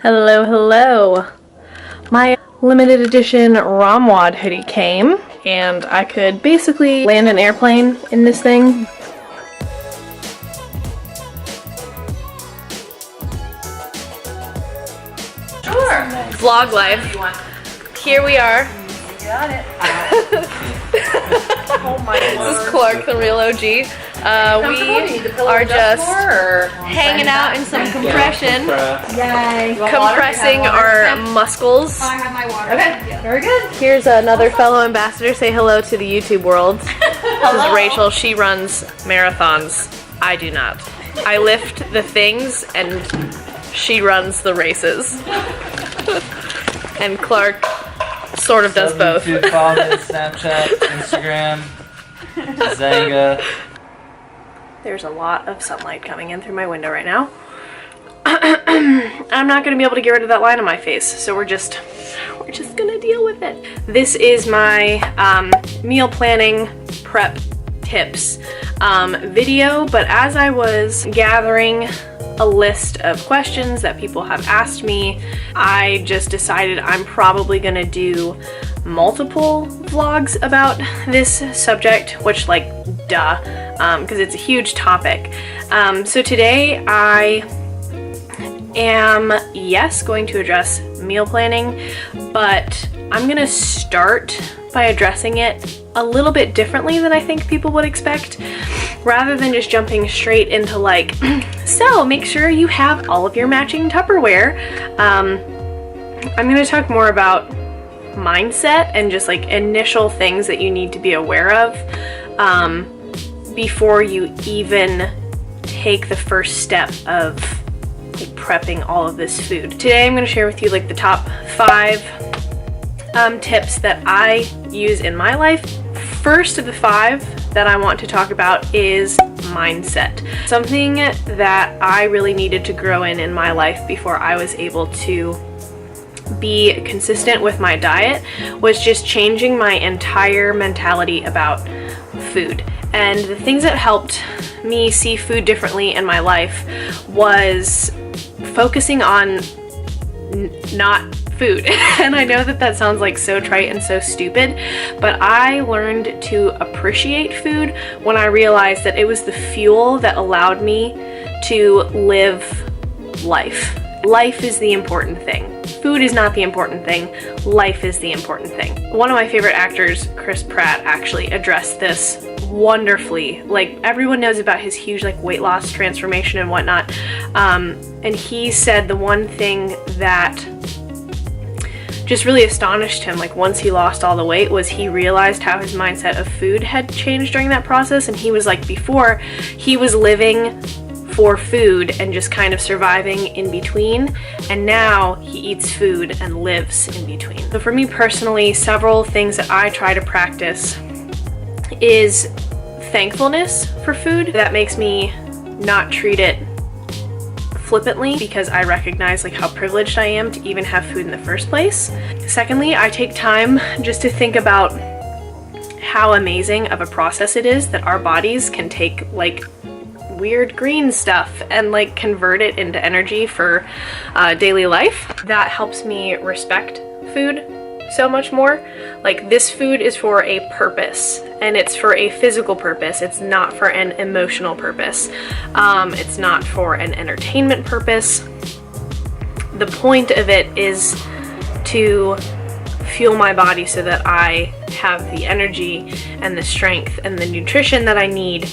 Hello, hello. My limited edition Romwad hoodie came, and I could basically land an airplane in this thing. Sure. Vlog life. Here we are. You got it. Oh my god. This is Clark, the real OG. We are just hanging out in some compression. Yay. Compressing our muscles. I have my water. Okay, very good. Here's another fellow ambassador. Say hello to the YouTube world. This is Rachel. She runs marathons. I do not. I lift the things and she runs the races. And Clark sort of does both. YouTube, follow me on Snapchat, Instagram, Zanga. There's a lot of sunlight coming in through my window right now. I'm not gonna be able to get rid of that line on my face, so we're just gonna deal with it. This is my meal planning prep tips video, but as I was gathering a list of questions that people have asked me, I just decided I'm probably gonna do multiple vlogs about this subject, which, like, duh, because it's a huge topic. So today I am, yes, going to address meal planning, but I'm gonna start by addressing it a little bit differently than I think people would expect, rather than just jumping straight into like, so make sure you have all of your matching Tupperware. I'm gonna talk more about mindset and just like initial things that you need to be aware of before you even take the first step of like prepping all of this food. Today I'm going to share with you like the top 5 tips that I use in my life. First of the 5 that I want to talk about is mindset. Something that I really needed to grow in my life before I was able to be consistent with my diet was just changing my entire mentality about food. And the things that helped me see food differently in my life was focusing on not food. And I know that that sounds like so trite and so stupid, but I learned to appreciate food when I realized that it was the fuel that allowed me to live life. Life is the important thing. Food is not the important thing. Life is the important thing. One of my favorite actors, Chris Pratt, actually addressed this wonderfully. Like, everyone knows about his huge like weight loss transformation and whatnot. And he said the one thing that just really astonished him, like once he lost all the weight, was he realized how his mindset of food had changed during that process. And he was like, before, he was living for food and just kind of surviving in between, and now he eats food and lives in between. So for me personally, several things that I try to practice is thankfulness for food. That makes me not treat it flippantly because I recognize like how privileged I am to even have food in the first place. Secondly, I take time just to think about how amazing of a process it is that our bodies can take like weird green stuff and like convert it into energy for daily life. That helps me respect food so much more. Like, this food is for a purpose, and it's for a physical purpose. It's not for an emotional purpose. It's not for an entertainment purpose. The point of it is to fuel my body so that I have the energy and the strength and the nutrition that I need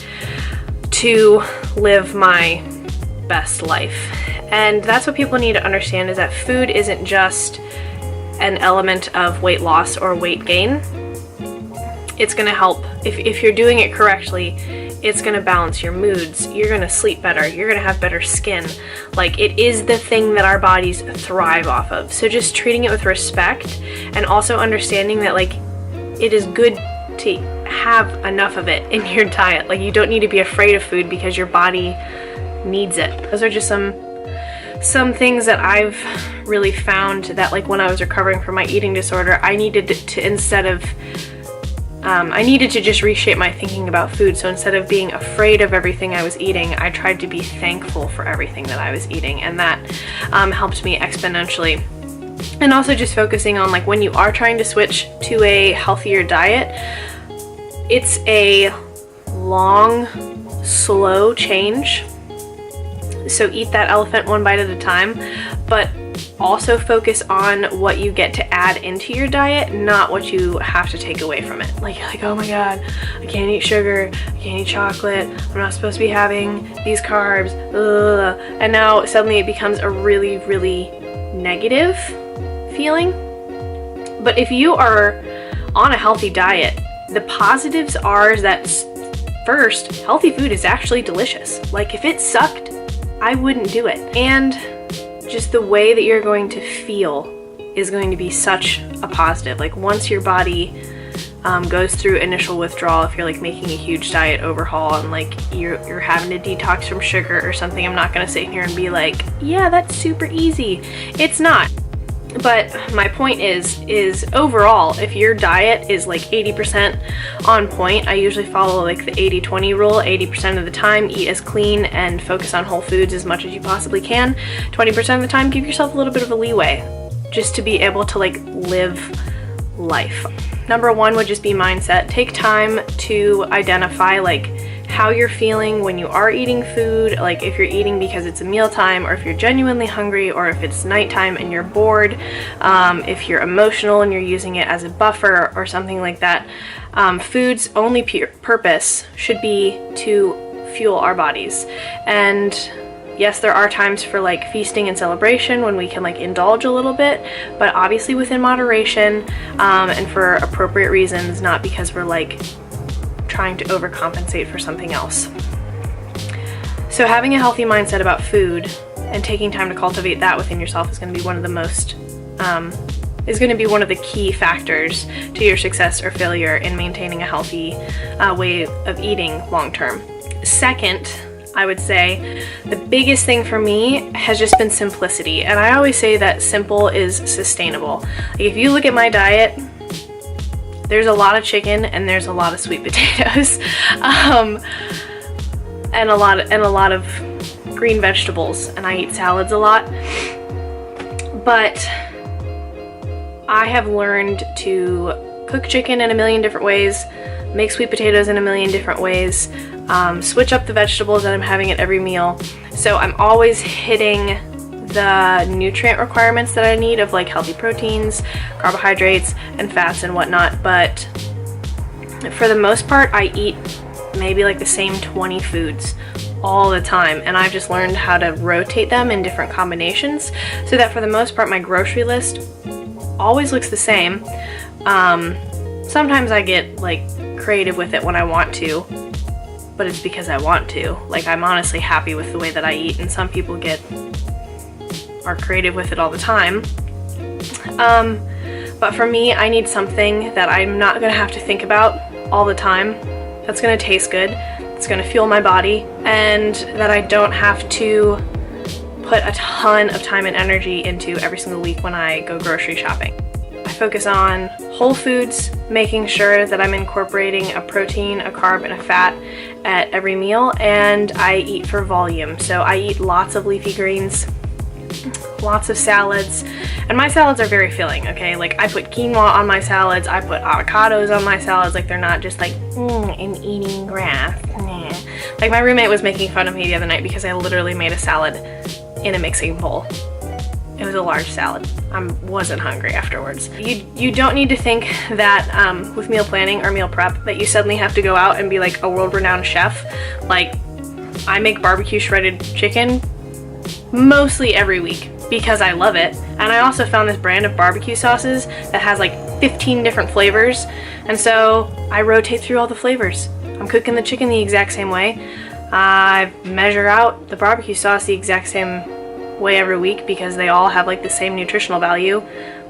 to live my best life. And that's what people need to understand, is that food isn't just an element of weight loss or weight gain. It's gonna help, if you're doing it correctly, it's gonna balance your moods, you're gonna sleep better, you're gonna have better skin. Like, it is the thing that our bodies thrive off of. So just treating it with respect, and also understanding that like it is good to have enough of it in your diet. Like, you don't need to be afraid of food because your body needs it. Those are just some things that I've really found that, like, when I was recovering from my eating disorder, I needed to, instead of I needed to just reshape my thinking about food. So instead of being afraid of everything I was eating, I tried to be thankful for everything that I was eating, and that helped me exponentially. And also just focusing on, like, when you are trying to switch to a healthier diet, it's a long, slow change. So eat that elephant one bite at a time, but also focus on what you get to add into your diet, not what you have to take away from it. Like, you're like, oh my god, I can't eat sugar, I can't eat chocolate, I'm not supposed to be having these carbs, ugh. And now suddenly it becomes a really, really negative feeling. But if you are on a healthy diet, the positives are that first, healthy food is actually delicious. Like, if it sucked, I wouldn't do it. And just the way that you're going to feel is going to be such a positive. Like, once your body goes through initial withdrawal, if you're like making a huge diet overhaul and like you're having to detox from sugar or something, I'm not gonna sit here and be like, yeah, that's super easy. It's not. But my point is overall, if your diet is like 80% on point, I usually follow like the 80-20 rule. 80% of the time, eat as clean and focus on whole foods as much as you possibly can. 20% of the time, give yourself a little bit of a leeway just to be able to like live life. Number one would just be mindset. Take time to identify like how you're feeling when you are eating food, like if you're eating because it's a mealtime, or if you're genuinely hungry, or if it's nighttime and you're bored, if you're emotional and you're using it as a buffer or something like that. Food's only purpose should be to fuel our bodies. And yes, there are times for like feasting and celebration when we can like indulge a little bit, but obviously within moderation, and for appropriate reasons, not because we're like trying to overcompensate for something else. So having a healthy mindset about food and taking time to cultivate that within yourself is going to be one of the most, is going to be one of the key factors to your success or failure in maintaining a healthy way of eating long term. Second, I would say the biggest thing for me has just been simplicity. And I always say that simple is sustainable. Like, if you look at my diet, there's a lot of chicken and there's a lot of sweet potatoes, and a lot of green vegetables, and I eat salads a lot. But I have learned to cook chicken in a million different ways, make sweet potatoes in a million different ways, switch up the vegetables that I'm having at every meal. So I'm always hitting the nutrient requirements that I need of like healthy proteins, carbohydrates, and fats and whatnot. But for the most part, I eat maybe like the same 20 foods all the time, and I've just learned how to rotate them in different combinations so that for the most part my grocery list always looks the same. Sometimes I get like creative with it when I want to, but it's because I want to. Like, I'm honestly happy with the way that I eat, and some people are creative with it all the time. But for me, I need something that I'm not gonna have to think about all the time, that's gonna taste good, it's gonna fuel my body, and that I don't have to put a ton of time and energy into every single week when I go grocery shopping. I focus on whole foods, making sure that I'm incorporating a protein, a carb, and a fat at every meal, and I eat for volume. So I eat lots of leafy greens, lots of salads, and my salads are very filling, okay? Like, I put quinoa on my salads, I put avocados on my salads. Like, they're not just like, I'm eating grass. Nah. Like, my roommate was making fun of me the other night because I literally made a salad in a mixing bowl. It was a large salad. I wasn't hungry afterwards. You don't need to think that with meal planning or meal prep that you suddenly have to go out and be like a world-renowned chef. Like, I make barbecue shredded chicken mostly every week because I love it, and I also found this brand of barbecue sauces that has like 15 different flavors, and so I rotate through all the flavors. I'm cooking the chicken the exact same way. I measure out the barbecue sauce the exact same way every week because they all have like the same nutritional value.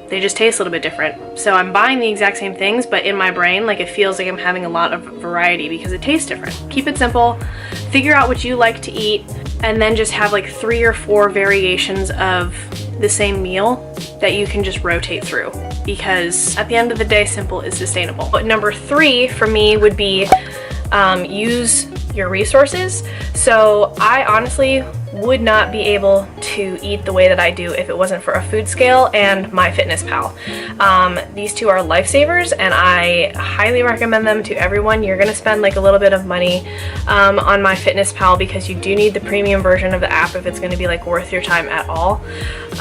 They just taste a little bit different. So I'm buying the exact same things, but in my brain, like, it feels like I'm having a lot of variety because it tastes different. Keep it simple, figure out what you like to eat, and then just have like 3 or 4 variations of the same meal that you can just rotate through, because at the end of the day, simple is sustainable. But number 3 for me would be use your resources. So I honestly would not be able to eat the way that I do if it wasn't for a food scale and MyFitnessPal. These two are lifesavers, and I highly recommend them to everyone. You're gonna spend like a little bit of money on MyFitnessPal because you do need the premium version of the app if it's gonna be like worth your time at all.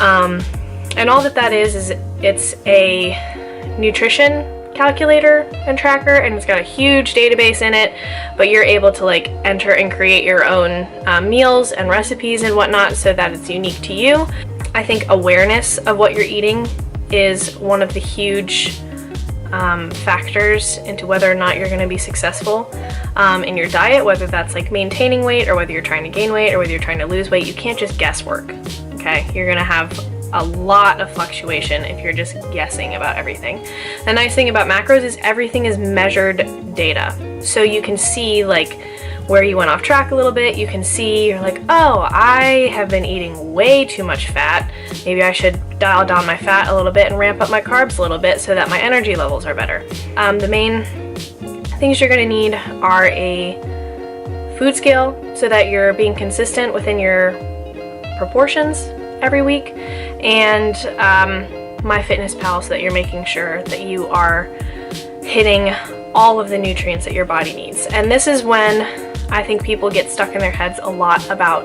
And all that is it's a nutrition calculator and tracker, and it's got a huge database in it, but you're able to like enter and create your own meals and recipes and whatnot so that it's unique to you. I think awareness of what you're eating is one of the huge factors into whether or not you're going to be successful in your diet, whether that's like maintaining weight or whether you're trying to gain weight or whether you're trying to lose weight. You can't just guesswork, okay? You're going to have a lot of fluctuation if you're just guessing about everything. The nice thing about macros is everything is measured data. So you can see like where you went off track a little bit. You can see, you're like, oh, I have been eating way too much fat. Maybe I should dial down my fat a little bit and ramp up my carbs a little bit so that my energy levels are better. The main things you're gonna need are a food scale so that you're being consistent within your proportions every week, and MyFitnessPal so that you're making sure that you are hitting all of the nutrients that your body needs. And this is when I think people get stuck in their heads a lot about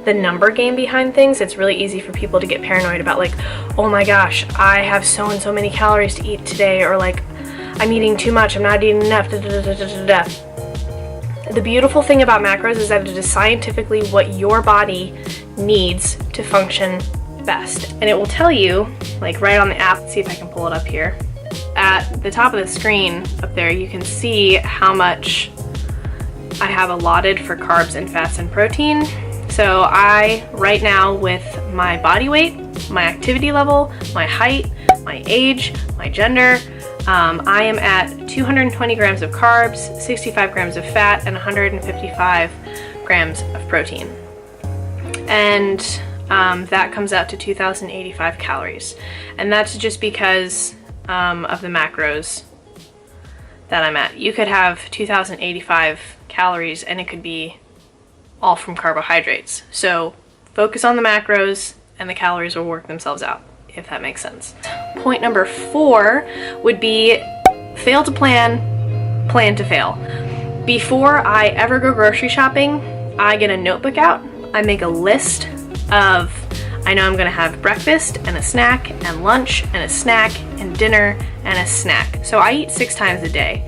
the number game behind things. It's really easy for people to get paranoid about like, oh my gosh, I have so and so many calories to eat today, or like, I'm eating too much, I'm not eating enough, da, da, da, da, da, da. The beautiful thing about macros is that it is scientifically what your body needs to function best. And it will tell you, like right on the app, let's see if I can pull it up here. At the top of the screen up there, you can see how much I have allotted for carbs and fats and protein. So I, right now, with my body weight, my activity level, my height, my age, my gender, I am at 220 grams of carbs, 65 grams of fat, and 155 grams of protein. And that comes out to 2,085 calories. And that's just because of the macros that I'm at. You could have 2,085 calories and it could be all from carbohydrates. So focus on the macros and the calories will work themselves out, if that makes sense. Point number 4 would be fail to plan, plan to fail. Before I ever go grocery shopping, I get a notebook out. I make a list of, I know I'm gonna have breakfast and a snack and lunch and a snack and dinner and a snack. So I eat 6 times a day.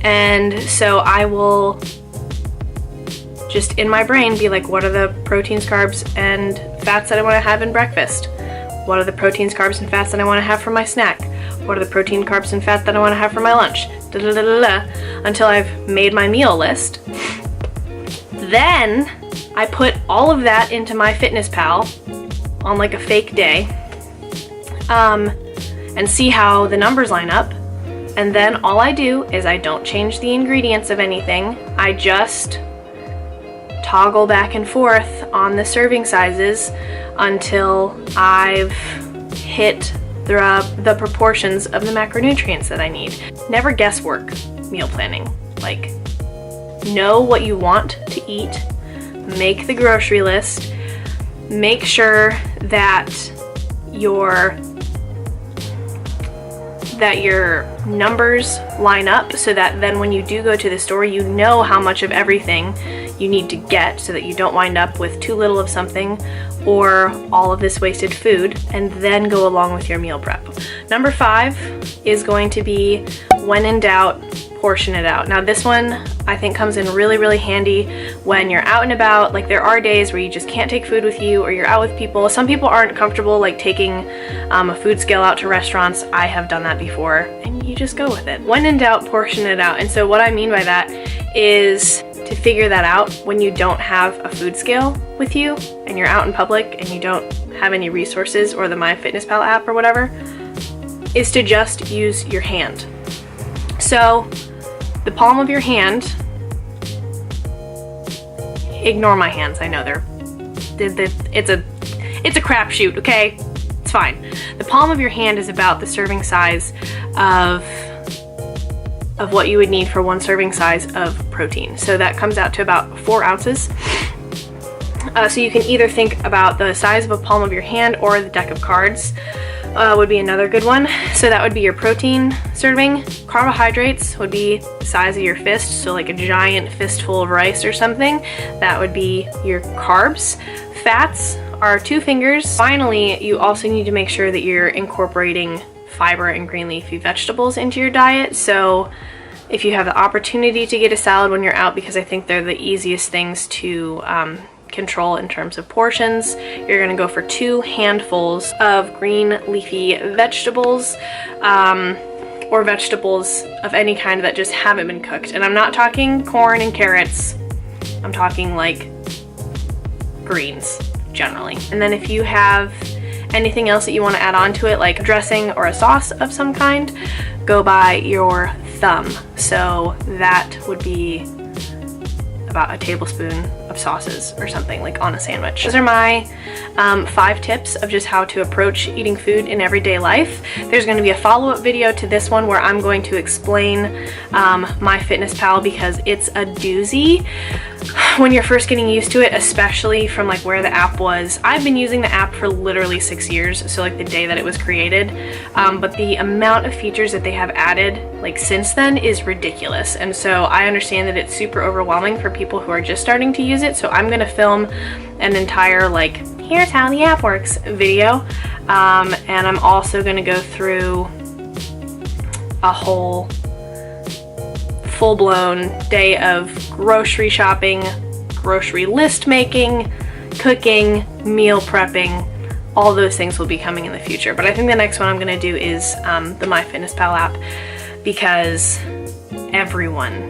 And so I will just in my brain be like, what are the proteins, carbs, and fats that I want to have in breakfast? What are the proteins, carbs, and fats that I want to have for my snack? What are the protein, carbs, and fats that I want to have for my lunch? Da, da, da, da, da, until I've made my meal list. Then I put all of that into MyFitnessPal on like a fake day and see how the numbers line up. And then all I do is I don't change the ingredients of anything. I just toggle back and forth on the serving sizes until I've hit the proportions of the macronutrients that I need. Never guesswork meal planning. Like, know what you want to eat, make the grocery list, make sure that your numbers line up so that then when you do go to the store, you know how much of everything you need to get so that you don't wind up with too little of something or all of this wasted food, and then go along with your meal prep. Number 5 is going to be, when in doubt, portion it out. Now this one I think comes in really, really handy when you're out and about. Like, there are days where you just can't take food with you, or you're out with people. Some people aren't comfortable like taking a food scale out to restaurants. I have done that before, and you just go with it. When in doubt, portion it out. And so what I mean by that is to figure that out when you don't have a food scale with you and you're out in public and you don't have any resources or the MyFitnessPal app or whatever, is to just use your hand. So the palm of your hand, ignore my hands, I know it's a It's a crapshoot, okay? It's fine. The palm of your hand is about the serving size of what you would need for 1 serving size of protein. So that comes out to about 4 ounces. So you can either think about the size of a palm of your hand or the deck of cards would be another good one. So that would be your protein serving. Carbohydrates would be the size of your fist, so like a giant fistful of rice or something. That would be your carbs. Fats are 2 fingers. Finally, you also need to make sure that you're incorporating fiber and green leafy vegetables into your diet. So if you have the opportunity to get a salad when you're out, because I think they're the easiest things to control in terms of portions, you're gonna go for 2 handfuls of green leafy vegetables, or vegetables of any kind that just haven't been cooked. And I'm not talking corn and carrots, I'm talking like greens generally. And then if you have anything else that you want to add on to it, like dressing or a sauce of some kind, go by your thumb. So that would be about a tablespoon of sauces or something, like on a sandwich. Those are my 5 tips of just how to approach eating food in everyday life. There's going to be a follow-up video to this one where I'm going to explain MyFitnessPal, because it's a doozy when you're first getting used to it, especially from like where the app was. I've been using the app for literally 6 years, so like the day that it was created, but the amount of features that they have added like since then is ridiculous. And so I understand that it's super overwhelming for people who are just starting to use it, so I'm gonna film an entire like here's how the app works video, and I'm also gonna go through a whole full-blown day of grocery shopping, grocery list making, cooking, meal prepping. All those things will be coming in the future, but I think the next one I'm gonna do is the MyFitnessPal app, because everyone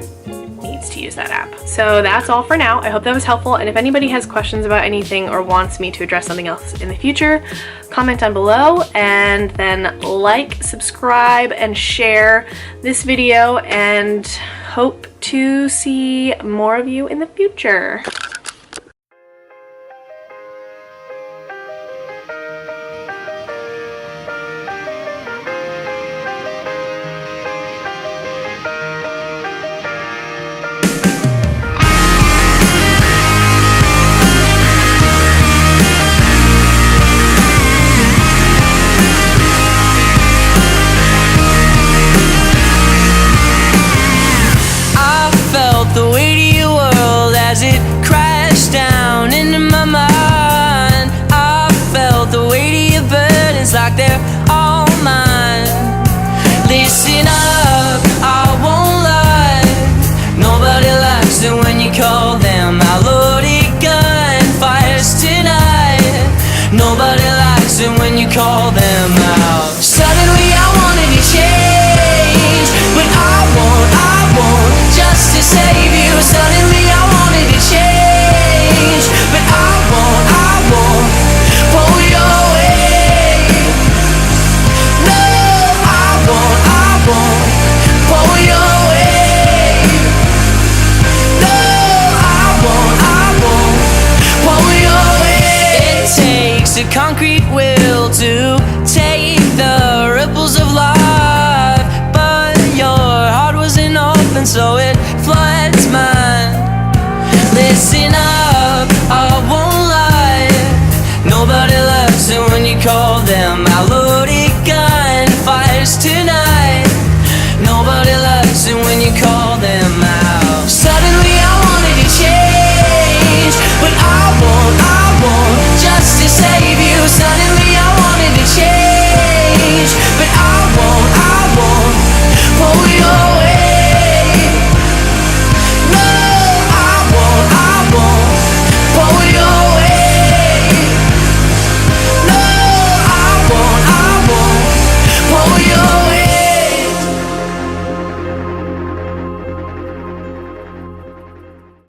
needs to use that app. So that's all for now. I hope that was helpful, and if anybody has questions about anything or wants me to address something else in the future, comment down below, and then like, subscribe, and share this video, and hope to see more of you in the future. The weight of your world as it crashed down into my mind. I felt the weight of your burdens like they're all mine. Listen up, I won't lie. Nobody likes it when you call them. My loaded gun fires tonight. Nobody likes it when you call them out. Suddenly I wanted to change, but I won't just to save you. Suddenly I wanted to change, but I won't pull you away. No, I won't pull you away. No, I won't pull you away. It takes a concrete will to take the ripples of life, but your heart wasn't open, so it floods mine. Listen up, I won't lie. Nobody loves it when you call them. My loaded gun fires too